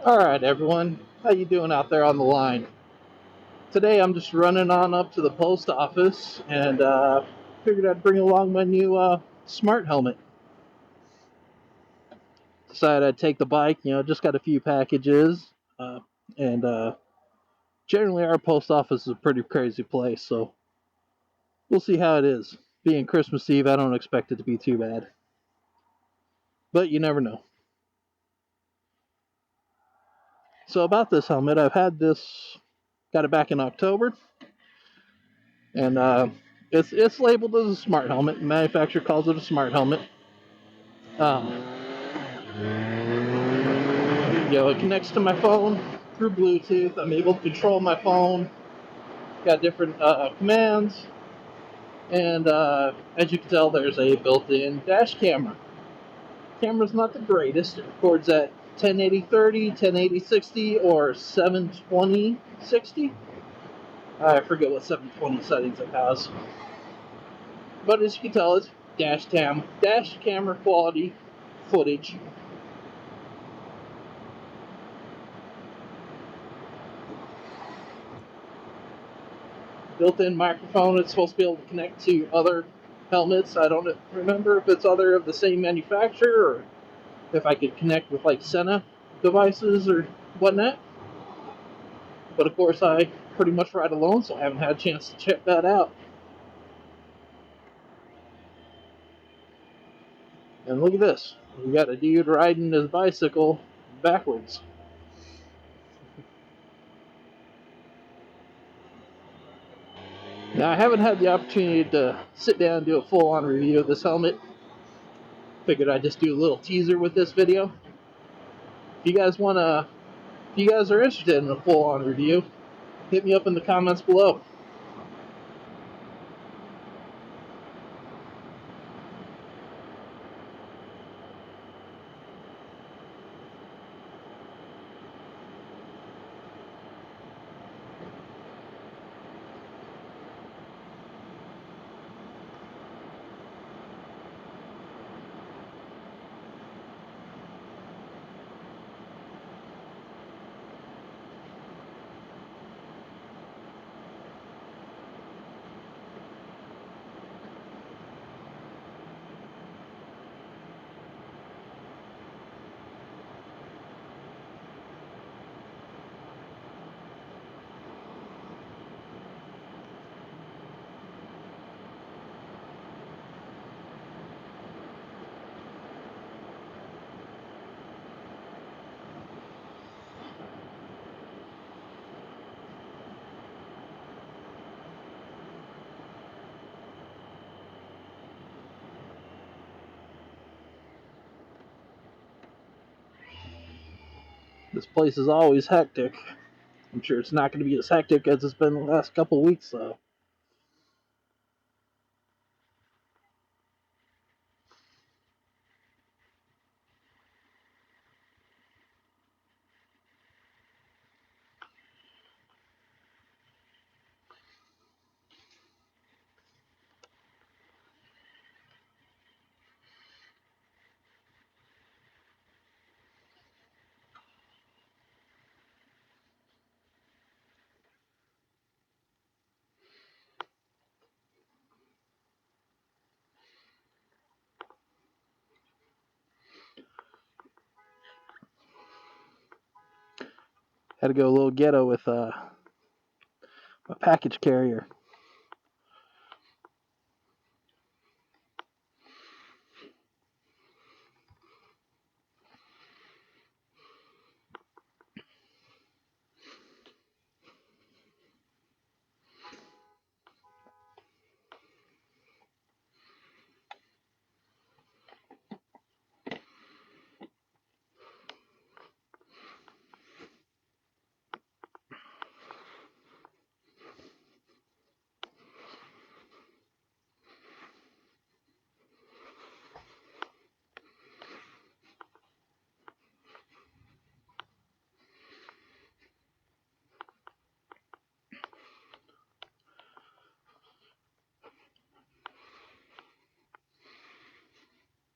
Alright everyone, how you doing out there on the line? Today I'm just running on up to the post office and figured I'd bring along my new smart helmet. Decided I'd take the bike, just got a few packages, and generally our post office is a pretty crazy place, so we'll see how it is. Being Christmas Eve, I don't expect it to be too bad. But you never know. So about this helmet, got it back in October, and it's labeled as a smart helmet. The manufacturer calls it a smart helmet. It connects to my phone through Bluetooth. I'm able to control my phone. Got different commands, and as you can tell, there's a built-in dash camera. Camera's not the greatest. It records at 1080-30, 1080-60, or 720-60. I forget what 720 settings it has. But as you can tell, it's dash camera quality footage. Built-in microphone. It's supposed to be able to connect to other helmets. I don't remember if it's other of the same manufacturer or if I could connect with like Sena devices or whatnot. But of course, I pretty much ride alone, so I haven't had a chance to check that out. And look at this. We got a dude riding his bicycle backwards. Now, I haven't had the opportunity to sit down and do a full-on review of this helmet. Figured I'd just do a little teaser with this video. If you guys are interested in a full-on review, hit me up in the comments below. This place is always hectic. I'm sure it's not going to be as hectic as it's been the last couple of weeks, though. Had to go a little ghetto with my package carrier.